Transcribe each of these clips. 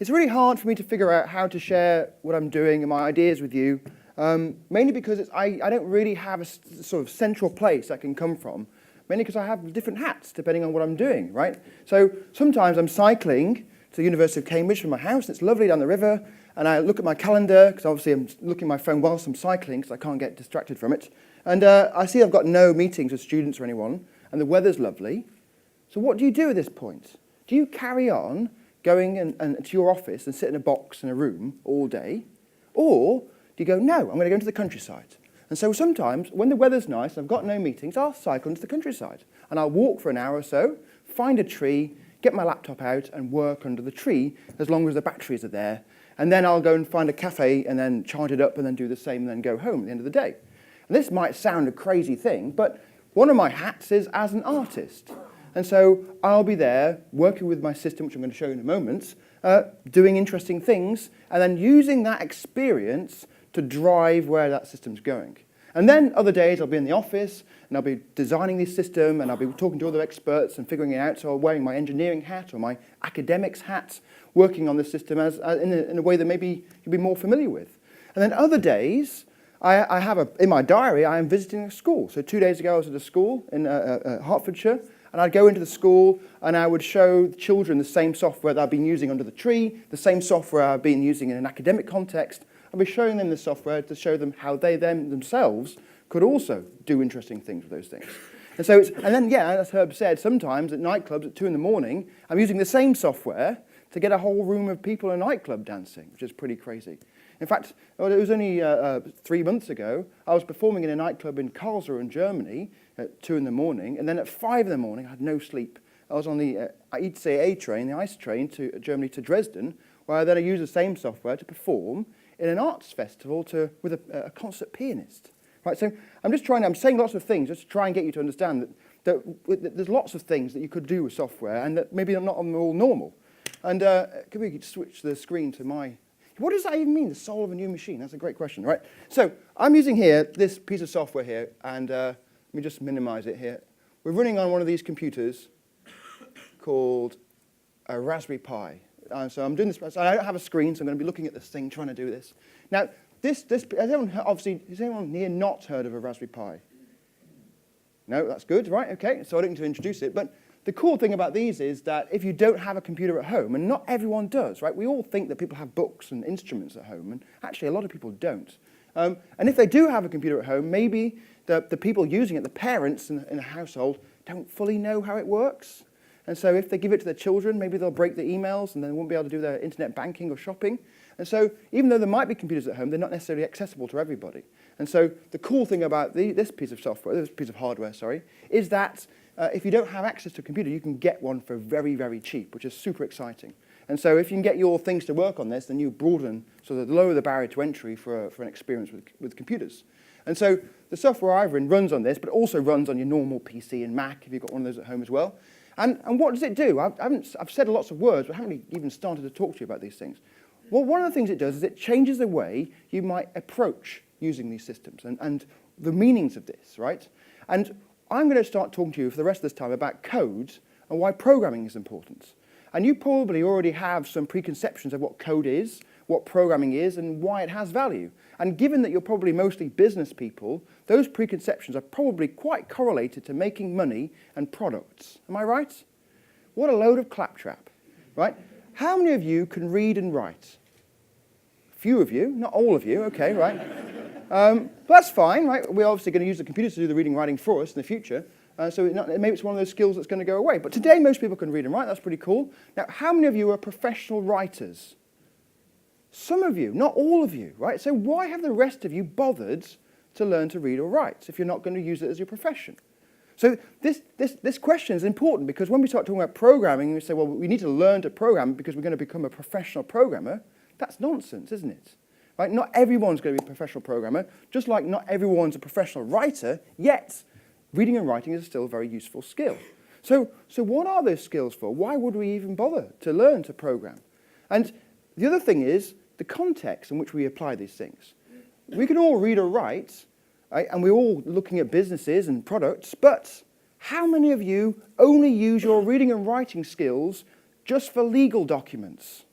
It's really hard for me to figure out how to share what I'm doing and my ideas with you, mainly because I don't really have a sort of central place I can come from, mainly because I have different hats depending on what I'm doing, right? So sometimes I'm cycling to the University of Cambridge from my house, and it's lovely down the river, and I look at my calendar, because obviously I'm looking at my phone whilst I'm cycling, because I can't get distracted from it, and I see I've got no meetings with students or anyone, and the weather's lovely. So what do you do at this point? Do you carry on going and to your office and sit in a box in a room all day? Or do you go, no, I'm going to go into the countryside? And so sometimes, when the weather's nice and I've got no meetings, I'll cycle into the countryside. And I'll walk for an hour or so, find a tree, get my laptop out and work under the tree as long as the batteries are there. And then I'll go and find a cafe and then charge it up and then do the same and then go home at the end of the day. And this might sound a crazy thing, but one of my hats is as an artist. And so I'll be there working with my system, which I'm going to show you in a moment, doing interesting things, and then using that experience to drive where that system's going. And then other days I'll be in the office, and I'll be designing this system, and I'll be talking to other experts and figuring it out, so I'm wearing my engineering hat or my academics hat, working on the system in a way that maybe you'll be more familiar with. And then other days, I have in my diary, I am visiting a school. So 2 days ago I was at a school in Hertfordshire, and I'd go into the school and I would show the children the same software that I've been using under the tree, the same software I've been using in an academic context. I'd be showing them the software to show them how they themselves could also do interesting things with those things. And so as Herb said, sometimes at nightclubs at 2 in the morning, I'm using the same software to get a whole room of people in a nightclub dancing, which is pretty crazy. In fact, it was only 3 months ago, I was performing in a nightclub in Karlsruhe in Germany at 2 in the morning, and then at 5 in the morning, I had no sleep. I was on the ICE train, the ICE train to Germany to Dresden, where I used the same software to perform in an arts festival with a concert pianist. Right, so I'm saying lots of things just to try and get you to understand that there's lots of things that you could do with software, and that maybe not all normal. And could we switch the screen to my... What does that even mean, the soul of a new machine? That's a great question, right? So I'm using here this piece of software here, and let me just minimize it here. We're running on one of these computers called a Raspberry Pi. So I'm doing this, so I don't have a screen, so I'm going to be looking at this thing, trying to do this. Now, has anyone here not heard of a Raspberry Pi? No, that's good, right, okay, so I don't need to introduce it, but the cool thing about these is that if you don't have a computer at home, and not everyone does, right? We all think that people have books and instruments at home, and actually a lot of people don't. And if they do have a computer at home, maybe the people using it, the parents in a household, don't fully know how it works. And so if they give it to their children, maybe they'll break their emails and they won't be able to do their internet banking or shopping. And so even though there might be computers at home, they're not necessarily accessible to everybody. And so the cool thing about this piece of hardware, is that if you don't have access to a computer, you can get one for very, very cheap, which is super exciting. And so if you can get your things to work on this, then you broaden, so that lower the barrier to entry for an experience with computers. And so the software I've written runs on this, but also runs on your normal PC and Mac, if you've got one of those at home as well. And what does it do? I've said lots of words, but I haven't even started to talk to you about these things. Well, one of the things it does is it changes the way you might approach using these systems and the meanings of this, right? And I'm going to start talking to you for the rest of this time about code and why programming is important. And you probably already have some preconceptions of what code is, what programming is, and why it has value. And given that you're probably mostly business people, those preconceptions are probably quite correlated to making money and products. Am I right? What a load of claptrap, right? How many of you can read and write? A few of you, not all of you, okay, right? But that's fine, right? We're obviously going to use the computer to do the reading and writing for us in the future. Maybe it's one of those skills that's going to go away. But today, most people can read and write. That's pretty cool. Now, how many of you are professional writers? Some of you, not all of you, right? So why have the rest of you bothered to learn to read or write if you're not going to use it as your profession? So this question is important because when we start talking about programming, we say, well, we need to learn to program because we're going to become a professional programmer. That's nonsense, isn't it? Right? Not everyone's going to be a professional programmer, just like not everyone's a professional writer, yet reading and writing is still a very useful skill. So what are those skills for? Why would we even bother to learn to program? And the other thing is the context in which we apply these things. We can all read or write, right? And we're all looking at businesses and products, but how many of you only use your reading and writing skills just for legal documents?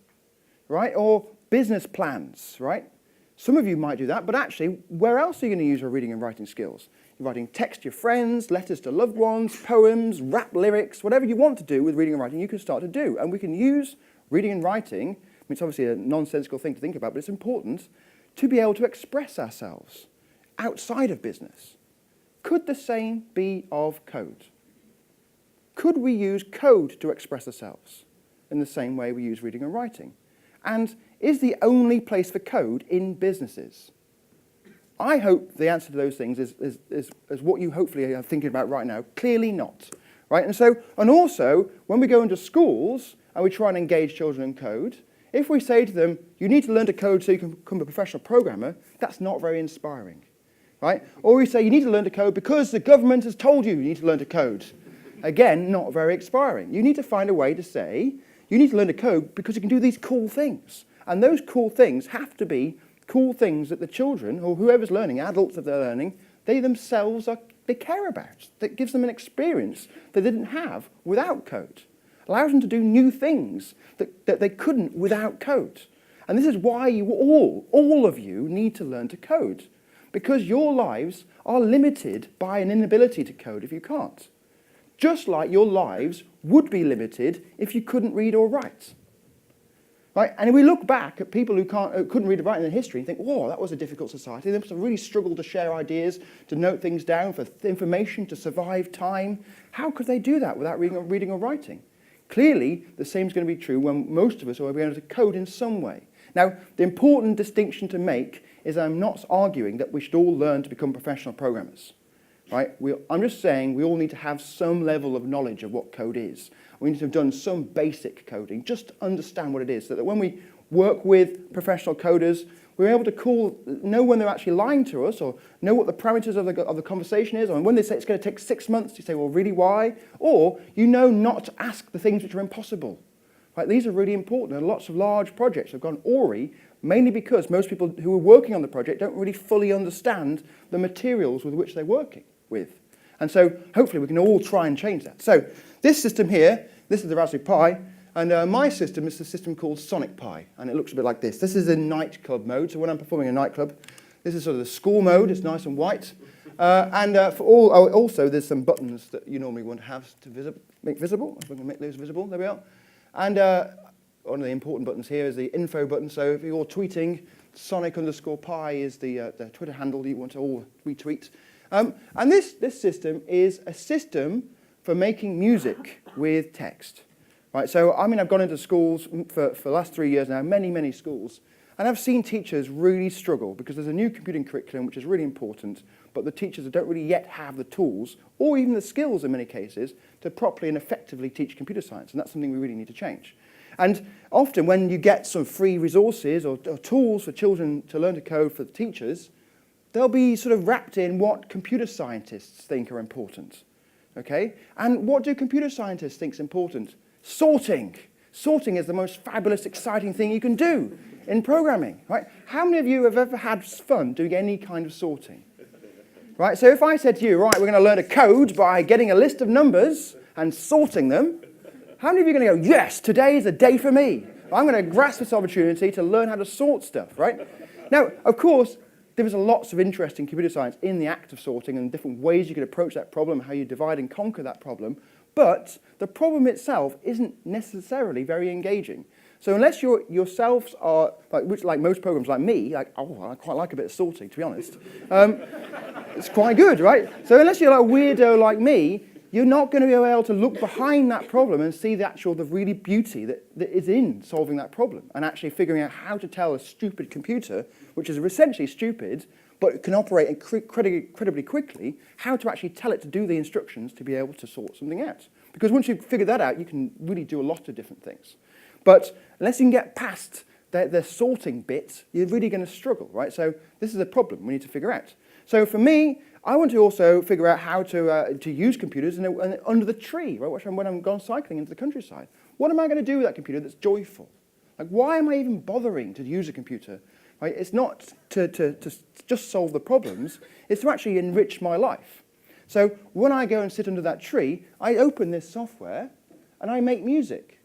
right? Or business plans, right? Some of you might do that, but actually, where else are you going to use your reading and writing skills? You're writing text to your friends, letters to loved ones, poems, rap lyrics, whatever you want to do with reading and writing, you can start to do. And we can use reading and writing, I mean, it's obviously a nonsensical thing to think about, but it's important to be able to express ourselves outside of business. Could the same be of code? Could we use code to express ourselves in the same way we use reading and writing? And is the only place for code in businesses? I hope the answer to those things is what you hopefully are thinking about right now. Clearly not. Right? And also, when we go into schools and we try and engage children in code, if we say to them, you need to learn to code so you can become a professional programmer, that's not very inspiring. Right? Or we say, you need to learn to code because the government has told you need to learn to code. Again, not very inspiring. You need to find a way to say, you need to learn to code because you can do these cool things. And those cool things have to be cool things that the children, or whoever's learning, adults if they're learning, they themselves they care about. That gives them an experience they didn't have without code. Allows them to do new things that they couldn't without code. And this is why you all of you, need to learn to code. Because your lives are limited by an inability to code if you can't. Just like your lives would be limited if you couldn't read or write. Right? And if we look back at people who couldn't read or write in history and think, whoa, that was a difficult society. They must have really struggled to share ideas, to note things down, for information, to survive time. How could they do that without reading or writing? Clearly, the same is going to be true when most of us are able to code in some way. Now, the important distinction to make is I'm not arguing that we should all learn to become professional programmers. Right? I'm just saying we all need to have some level of knowledge of what code is. We need to have done some basic coding, just to understand what it is, so that when we work with professional coders, we're able to know when they're actually lying to us, or know what the parameters of the conversation is, or when they say it's going to take 6 months, you say, well, really, why? Or you know not to ask the things which are impossible. Right? These are really important, and lots of large projects have gone awry, mainly because most people who are working on the project don't really fully understand the materials with which they're working with. And so hopefully we can all try and change that. So this system here, this is the Raspberry Pi, and my system is the system called Sonic Pi, and it looks a bit like this. This is in nightclub mode, so when I'm performing a nightclub, this is sort of the school mode, it's nice and white. Also there's some buttons that you normally want to have to make visible. If we can make those visible, there we are. And one of the important buttons here is the info button, so if you're tweeting, Sonic_Pi is the Twitter handle that you want to all retweet. And this system is a system for making music with text. Right? So, I mean, I've gone into schools for the last 3 years now, many schools, and I've seen teachers really struggle because there's a new computing curriculum which is really important, but the teachers don't really yet have the tools, or even the skills in many cases, to properly and effectively teach computer science, and that's something we really need to change. And often when you get some free resources or tools for children to learn to code for the teachers, they'll be sort of wrapped in what computer scientists think are important. Okay? And what do computer scientists think is important? Sorting. Sorting is the most fabulous, exciting thing you can do in programming. Right? How many of you have ever had fun doing any kind of sorting? Right? So if I said to you, right, we're going to learn to code by getting a list of numbers and sorting them, how many of you are going to go, yes, today is a day for me. I'm going to grasp this opportunity to learn how to sort stuff, right? Now, of course, there is lots of interest in computer science in the act of sorting and different ways you could approach that problem, how you divide and conquer that problem. But the problem itself isn't necessarily very engaging. So unless you yourselves are, like most programs like me, I quite like a bit of sorting, to be honest. It's quite good, right? So unless you're like a weirdo like me, you're not going to be able to look behind that problem and see the really beauty that is in solving that problem and actually figuring out how to tell a stupid computer, which is essentially stupid, but can operate incredibly quickly, how to actually tell it to do the instructions to be able to sort something out. Because once you figure that out, you can really do a lot of different things. But unless you can get past the sorting bit, you're really going to struggle, right? So this is a problem we need to figure out. So for me, I want to also figure out how to use computers under the tree, right? When I'm gone cycling into the countryside. What am I going to do with that computer that's joyful? Like, why am I even bothering to use a computer? Right? It's not to just solve the problems. It's to actually enrich my life. So when I go and sit under that tree, I open this software and I make music.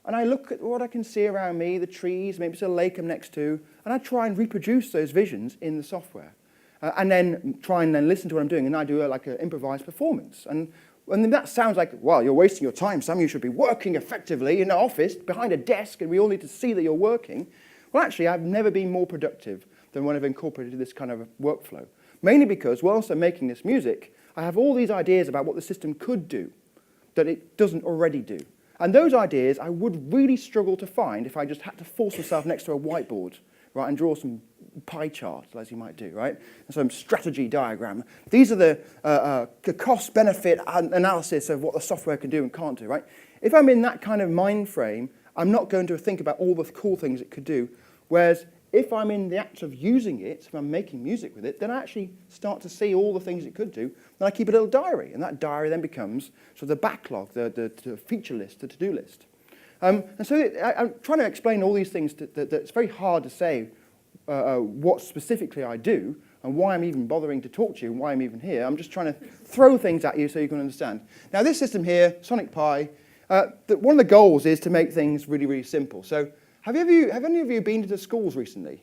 and I look at what I can see around me, the trees, maybe it's a lake I'm next to, and I try and reproduce those visions in the software. And then try and then listen to what I'm doing, and I do like an improvised performance. And that sounds like, well, you're wasting your time, Sam. You should be working effectively in an office behind a desk, and we all need to see that you're working. Well, actually, I've never been more productive than when I've incorporated this kind of workflow. Mainly because, whilst I'm making this music, I have all these ideas about what the system could do that it doesn't already do. And those ideas I would really struggle to find if I just had to force myself next to a whiteboard, right, and draw some pie charts, as you might do, right? And some strategy diagram. These are the cost-benefit analysis of what the software can do and can't do, right? If I'm in that kind of mind frame, I'm not going to think about all the cool things it coof do. Whereas if I'm in the act of using it, if I'm making music with it, then I actually start to see all the things it could do, and I keep a little diary, and that diary then becomes sort of the backlog, the feature list, the to-do list. And so I'm trying to explain all these things that it's very hard to say what specifically I do and why I'm even bothering to talk to you and why I'm even here. I'm just trying to throw things at you so you can understand. Now, this system here, Sonic Pi, one of the goals is to make things really, really simple. So have any of you been to the schools recently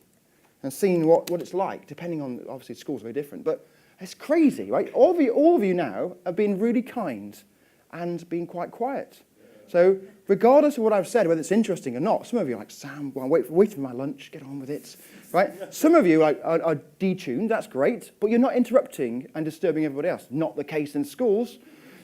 and seen what it's like, depending on, obviously, schools are very different, but it's crazy, right? All of you now have been really kind and been quite quiet. So regardless of what I've said, whether it's interesting or not, some of you are like, Sam, well, wait for my lunch, get on with it, right? Some of you are detuned, that's great, but you're not interrupting and disturbing everybody else. Not the case in schools.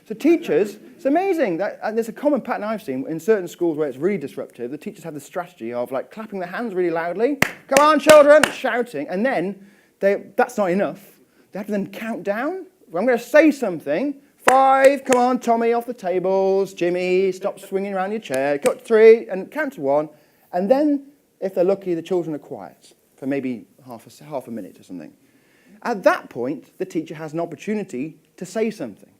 So teachers, it's amazing. And there's a common pattern I've seen in certain schools where it's really disruptive. The teachers have the strategy of like clapping their hands really loudly, come on children, shouting, and then that's not enough. They have to then count down. I'm going to say something. 5, come on, Tommy, off the tables. Jimmy, stop swinging around your chair. Cut 3, and count to 1. And then, if they're lucky, the children are quiet for maybe half a minute or something. At that point, the teacher has an opportunity to say something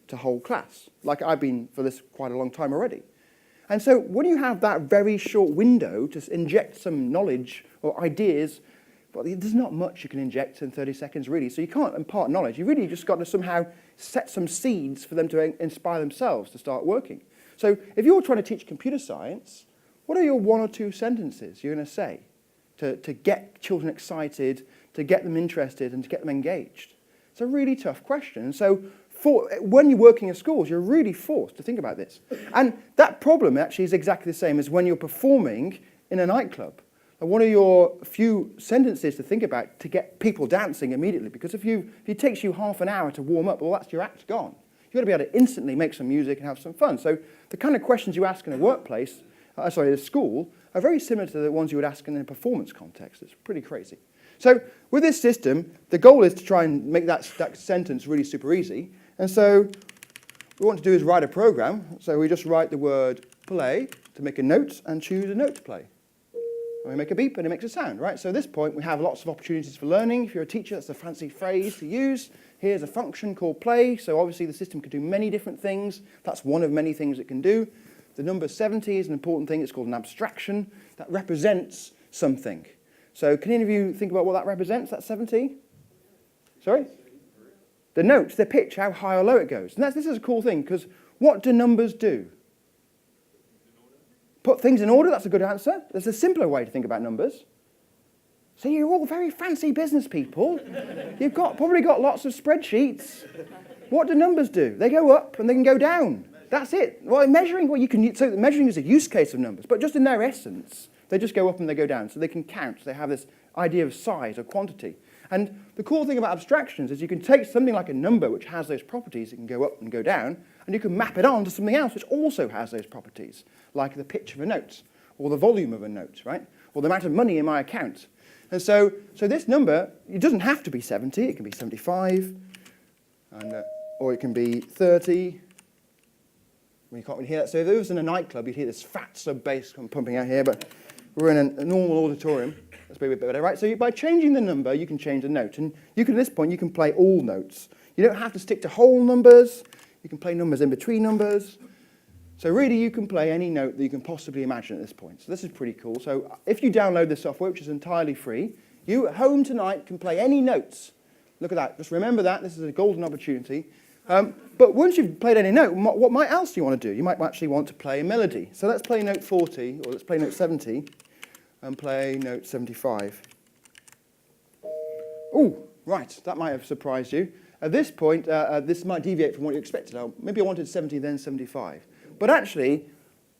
to whole class, like I've been for this quite a long time already. And so when you have that very short window to inject some knowledge or ideas, but there's not much you can inject in 30 seconds, really. So you can't impart knowledge. You really just got to somehow set some seeds for them to inspire themselves to start working. So if you're trying to teach computer science, what are your 1 or 2 sentences you're going to say to get children excited, to get them interested, and to get them engaged? It's a really tough question. And so when you're working in schools, you're really forced to think about this. And that problem actually is exactly the same as when you're performing in a nightclub. And one of your few sentences to think about to get people dancing immediately, because if it takes you half an hour to warm up, well, that's your act gone. You've got to be able to instantly make some music and have some fun. So the kind of questions you ask in a workplace, a school, are very similar to the ones you would ask in a performance context. It's pretty crazy. So with this system, the goal is to try and make that sentence really super easy. And so what we want to do is write a program. So we just write the word play to make a note and choose a note to play. And we make a beep and it makes a sound, right? So at this point, we have lots of opportunities for learning. If you're a teacher, that's a fancy phrase to use. Here's a function called play. So obviously the system can do many different things. That's one of many things it can do. The number 70 is an important thing. It's called an abstraction that represents something. So can any of you think about what that represents, that 70? Sorry? The notes, the pitch, how high or low it goes. And this is a cool thing, because what do numbers do? Put things in order, that's a good answer. There's a simpler way to think about numbers. So you're all very fancy business people. You've probably got lots of spreadsheets. What do numbers do? They go up and they can go down. That's it. Well, measuring, so measuring is a use case of numbers, but just in their essence, they just go up and they go down. So they can count. So they have this idea of size or quantity. And the cool thing about abstractions is you can take something like a number which has those properties, it can go up and go down, and you can map it on to something else which also has those properties, like the pitch of a note, or the volume of a note, right? Or the amount of money in my account. And so this number, it doesn't have to be 70, it can be 75, or it can be 30. Well, you can't really hear that. So if it was in a nightclub, you'd hear this fat sub-bass pumping out here, but we're in a normal auditorium. That's a bit better, right? So by changing the number, you can change the note. And at this point, you can play all notes. You don't have to stick to whole numbers. You can play numbers in between numbers. So really, you can play any note that you can possibly imagine at this point. So this is pretty cool. So if you download this software, which is entirely free, you at home tonight can play any notes. Look at that. Just remember that. This is a golden opportunity. But once you've played any note, what else do you want to do? You might actually want to play a melody. So let's play note 40, or let's play note 70, and play note 75. Oh, right, that might have surprised you. At this point, this might deviate from what you expected. Maybe I wanted 70, then 75. But actually,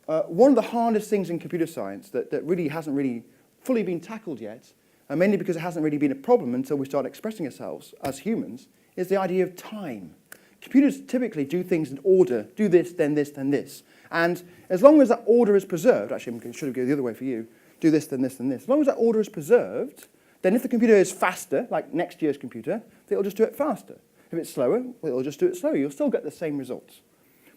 one of the hardest things in computer science that really hasn't really fully been tackled yet, and mainly because it hasn't really been a problem until we start expressing ourselves as humans, is the idea of time. Computers typically do things in order, do this, then this, then this. And as long as that order is preserved, actually I should have gone the other way for you, do this, then this, then this. As long as that order is preserved, then if the computer is faster, like next year's computer, it'll just do it faster. If it's slower, well, it'll just do it slower. You'll still get the same results.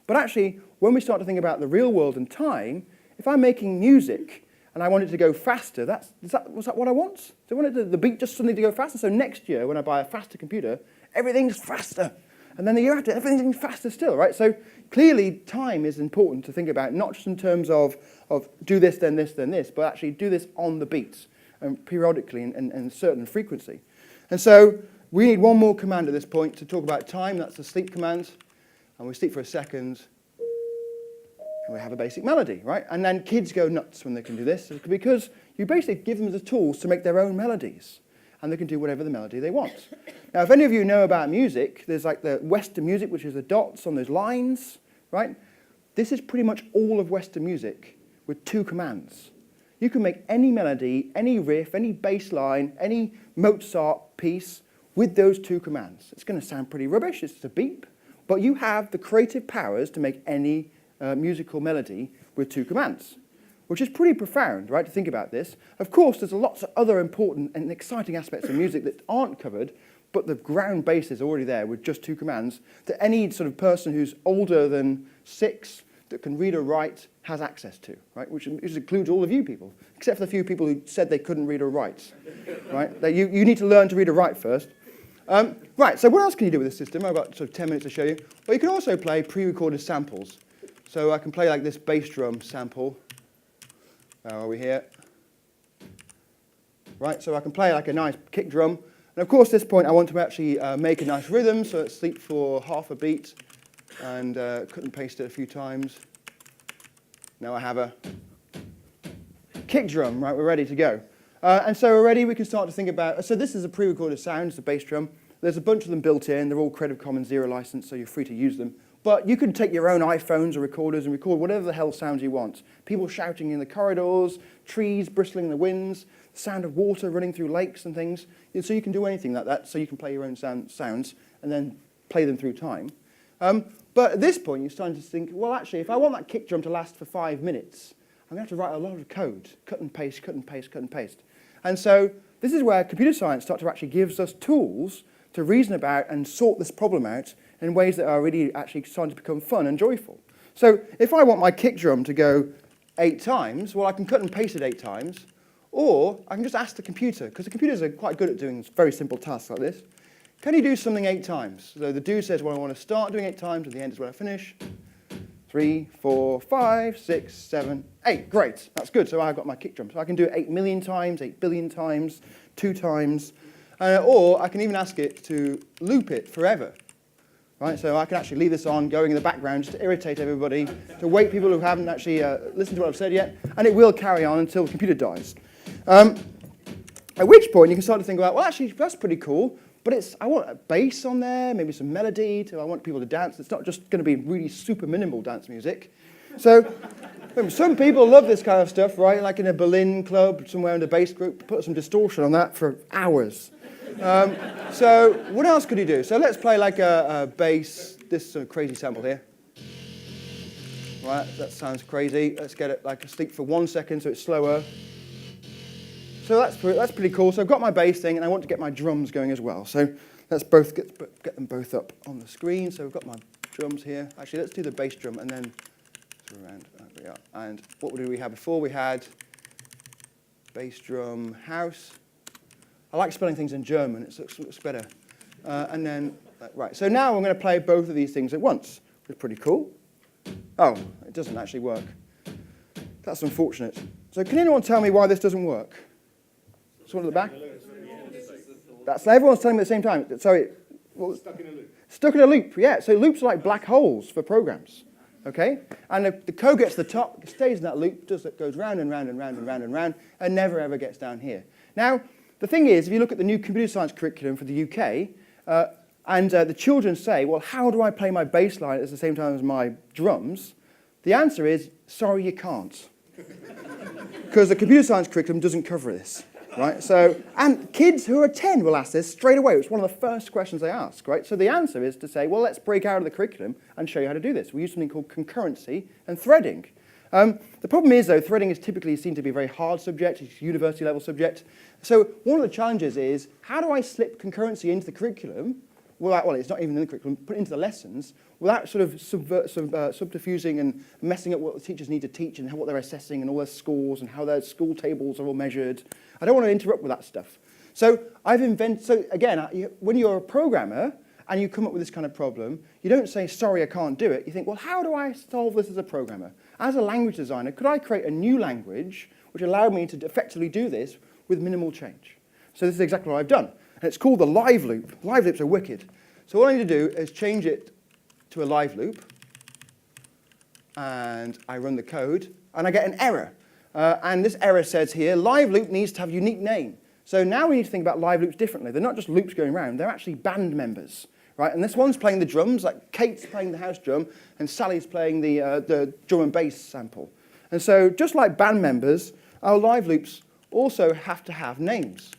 But actually, when we start to think about the real world and time, if I'm making music and I want it to go faster, was that what I want? Do I want the beat just suddenly to go faster? So next year, when I buy a faster computer, everything's faster. And then the year after, everything's faster still, right? So clearly, time is important to think about, not just in terms of do this, then this, then this, but actually do this on the beat, periodically and certain frequency. And so we need one more command at this point to talk about time. That's the sleep command. And we sleep for a second, and we have a basic melody, right? And then kids go nuts when they can do this, because you basically give them the tools to make their own melodies, and they can do whatever the melody they want. Now, if any of you know about music, there's like the Western music, which is the dots on those lines, right? This is pretty much all of Western music with 2 commands. You can make any melody, any riff, any bass line, any Mozart piece with those 2 commands. It's going to sound pretty rubbish. It's just a beep. But you have the creative powers to make any musical melody with 2 commands, which is pretty profound, right, to think about this. Of course, there's lots of other important and exciting aspects of music that aren't covered, but the ground base is already there with just 2 commands that any sort of person who's older than 6 that can read or write has access to, right, which includes all of you people, except for the few people who said they couldn't read or write, right? That you need to learn to read or write first. Right, so what else can you do with this system? I've got sort of 10 minutes to show you. Well, you can also play pre-recorded samples. So I can play like this bass drum sample. Where are we here? Right, so I can play like a nice kick drum. And of course, at this point, I want to actually make a nice rhythm, so let's sleep for half a beat and cut and paste it a few times. Now I have a kick drum, right, we're ready to go. And so already we can start to think about, so this is a pre-recorded sound, it's a bass drum. There's a bunch of them built in, they're all Creative Commons 0 license, so you're free to use them. But you can take your own iPhones or recorders and record whatever the hell sounds you want. People shouting in the corridors, trees bristling in the winds, the sound of water running through lakes and things. So you can do anything like that, so you can play your own sounds and then play them through time. But at this point, you're starting to think, well, actually, if I want that kick drum to last for 5 minutes, I'm going to have to write a lot of code, cut and paste, cut and paste, cut and paste. And so this is where computer science starts to actually gives us tools to reason about and sort this problem out in ways that are really actually starting to become fun and joyful. So if I want my kick drum to go 8 times, well, I can cut and paste it 8 times, or I can just ask the computer, because the computers are quite good at doing very simple tasks like this. Can you do something 8 times? So the do says, well, I want to start doing 8 times, and the end is when I finish. 3, 4, 5, 6, 7, 8. Great, that's good. So I've got my kick drum. So I can do it 8 million times, 8 billion times, 2 times. Or I can even ask it to loop it forever. Right? So I can actually leave this on going in the background just to irritate everybody, to wake people who haven't actually listened to what I've said yet, and it will carry on until the computer dies. At which point you can start to think about, well, actually, that's pretty cool. But I want a bass on there, maybe some melody. I want people to dance. It's not just going to be really super minimal dance music. So some people love this kind of stuff, right? Like in a Berlin club, somewhere in a bass group, put some distortion on that for hours. So what else could you do? So let's play like a bass, this sort of crazy sample here. Right, that sounds crazy. Let's get it like a sleep for 1 second so it's slower. So that's pretty cool. So I've got my bass thing, and I want to get my drums going as well. So let's both get them both up on the screen. So we've got my drums here. Actually, let's do the bass drum, and then around. There we are. And what did we have before? We had bass drum house. I like spelling things in German. It looks better. And then right. So now I'm going to play both of these things at once. It's pretty cool. Oh, it doesn't actually work. That's unfortunate. So can anyone tell me why this doesn't work? Someone at the back? That's everyone's telling me at the same time. Sorry. Stuck in a loop. Stuck in a loop, yeah. So loops are like black holes for programs, okay? And the code gets to the top, it stays in that loop, goes round and round and round and round and round, and never ever gets down here. Now, the thing is, if you look at the new computer science curriculum for the UK, and the children say, well, how do I play my bass line at the same time as my drums? The answer is, sorry, you can't. Because the computer science curriculum doesn't cover this, right? So, and kids who are 10 will ask this straight away. It's one of the first questions they ask, right? So the answer is to say, well, let's break out of the curriculum and show you how to do this. We use something called concurrency and threading. The problem is, though, threading is typically seen to be a very hard subject. It's a university-level subject. So one of the challenges is, how do I slip concurrency into the curriculum without, well, it's not even in the curriculum, put it into the lessons, without sort of subterfusing and messing up what the teachers need to teach and what they're assessing and all their scores and how their school tables are all measured. I don't want to interrupt with that stuff. So I've invented, so again, when you're a programmer and you come up with this kind of problem, you don't say, sorry, I can't do it. You think, well, how do I solve this as a programmer? As a language designer, could I create a new language which allowed me to effectively do this with minimal change? So this is exactly what I've done. And it's called the live loop. Live loops are wicked. So all I need to do is change it to a live loop, and I run the code, and I get an error. And this error says here, live loop needs to have a unique name. So now we need to think about live loops differently. They're not just loops going around, they're actually band members, right? And this one's playing the drums, like Kate's playing the house drum, and Sally's playing the drum and bass sample. And so just like band members, our live loops also have to have names.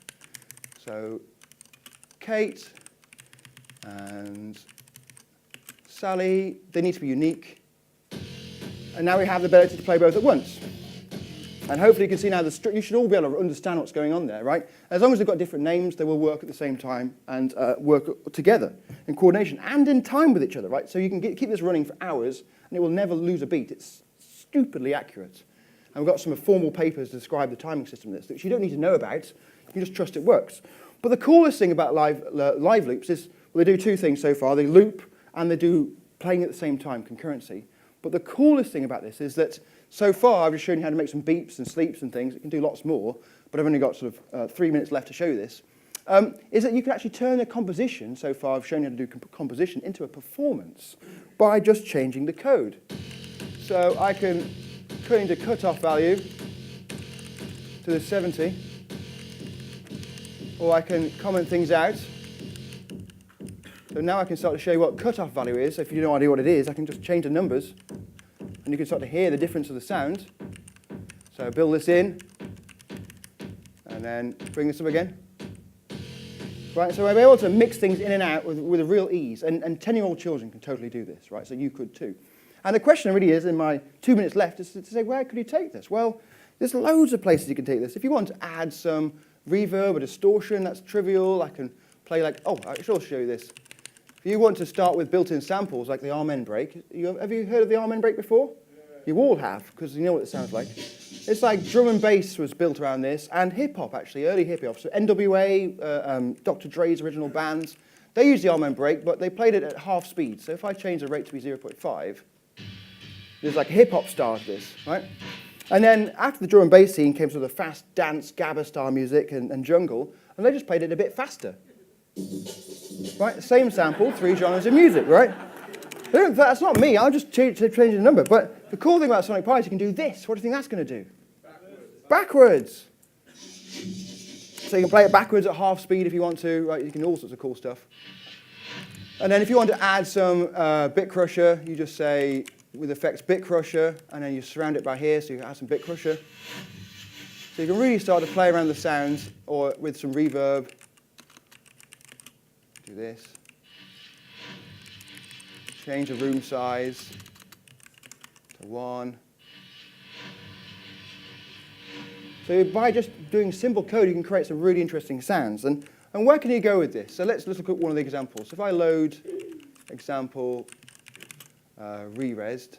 So Kate and Sally, they need to be unique. And now we have the ability to play both at once. And hopefully you can see now, you should all be able to understand what's going on there, right? As long as they've got different names, they will work at the same time and work together in coordination and in time with each other, right? So you can keep this running for hours, and it will never lose a beat. It's stupidly accurate. And we've got some formal papers to describe the timing system of this, which you don't need to know about. You can just trust it works. But the coolest thing about live loops is, well, they do two things so far. They loop, and they do playing at the same time, concurrency. But the coolest thing about this is that so far I've just shown you how to make some beeps and sleeps and things. You can do lots more, but I've only got sort of 3 minutes left to show you this. Is that you can actually turn a composition, so far I've shown you how to do composition, into a performance by just changing the code. So I can change the cutoff value to the 70, or I can comment things out. So now I can start to show you what cutoff value is. So if you have no idea what it is, I can just change the numbers, and you can start to hear the difference of the sound. So build this in, and then bring this up again. Right, so I'm able to mix things in and out with a real ease, and 10-year-old children can totally do this, right? So you could too. And the question really is, in my 2 minutes left, is to say, where could you take this? Well, there's loads of places you can take this. If you want to add some reverb or distortion, that's trivial. I can play like, oh, I should also show you this. If you want to start with built-in samples like the Amen break, have you heard of the Amen break before? Yeah. You all have, because you know what it sounds like. It's like drum and bass was built around this, and hip-hop, actually, early hip-hop. So NWA, Dr. Dre's original bands, they used the Amen break, but they played it at half speed. So if I change the rate to be 0.5, there's like a hip-hop style to this, right? And then after the drum and bass scene came sort of fast dance, gabba-style music and jungle, and they just played it a bit faster. Right, same sample, 3 genres of music, right? That's not me, I'll just change the number. But the cool thing about Sonic Pi is you can do this. What do you think that's going to do? Backwards. So you can play it backwards at half speed if you want to, right? You can do all sorts of cool stuff. And then if you want to add some bit crusher, you just say, with effects bit crusher, and then you surround it by here, so you can add some bit crusher. So you can really start to play around the sounds, or with some reverb. Do this. Change the room size to 1. So by just doing simple code, you can create some really interesting sounds. And where can you go with this? So let's look at one of the examples. So if I load example re-resed,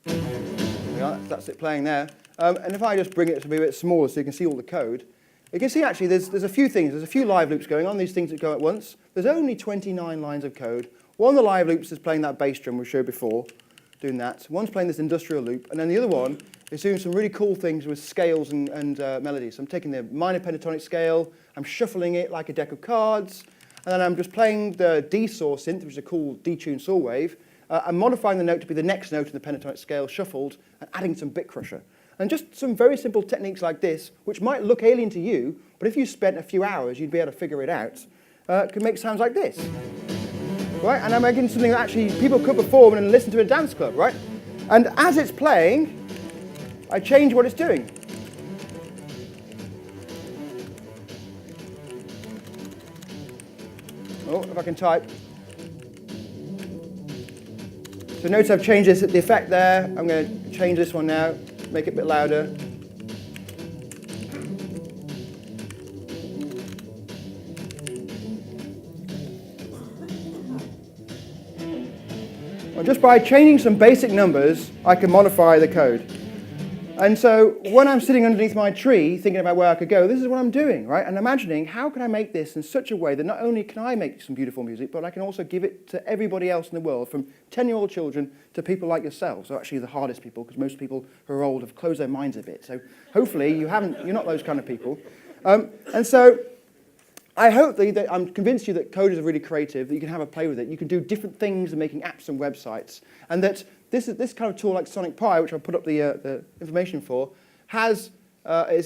that's it playing there. And if I just bring it to be a bit smaller so you can see all the code, you can see actually there's a few things. There's a few live loops going on, these things that go at once. There's only 29 lines of code. One of the live loops is playing that bass drum we showed before, doing that. One's playing this industrial loop, and then the other one is doing some really cool things with scales and melodies. So I'm taking the minor pentatonic scale, I'm shuffling it like a deck of cards, and then I'm just playing the D saw synth, which is a cool detuned saw wave, and modifying the note to be the next note in the pentatonic scale shuffled, and adding some bit crusher. And just some very simple techniques like this, which might look alien to you, but if you spent a few hours, you'd be able to figure it out, can make sounds like this. Right? And I'm making something that actually people could perform and listen to in a dance club, right? And as it's playing, I change what it's doing. Oh, if I can type. So notice I've changed this at the effect there. I'm going to change this one now, make it a bit louder. Well, just by changing some basic numbers, I can modify the code. And so when I'm sitting underneath my tree thinking about where I could go, this is what I'm doing, right? And imagining how can I make this in such a way that not only can I make some beautiful music, but I can also give it to everybody else in the world, from 10-year-old children to people like yourselves. So actually the hardest people, because most people who are old have closed their minds a bit. So hopefully you're not those kind of people. And so I hope that I'm convinced you that code is really creative, that you can have a play with it. You can do different things in making apps and websites, and that this kind of tool like Sonic Pi, which I'll put up the information for, it's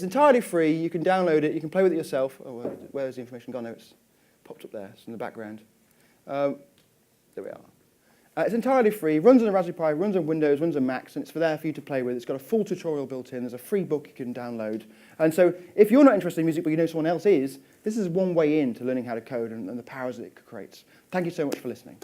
entirely free. You can download it. You can play with it yourself. Oh, where's the information gone? No, it's popped up there. It's in the background. There we are. It's entirely free, runs on a Raspberry Pi, runs on Windows, runs on Macs, and it's there for you to play with. It's got a full tutorial built in. There's a free book you can download. And so if you're not interested in music but you know someone else is, this is one way in to learning how to code and the powers that it creates. Thank you so much for listening.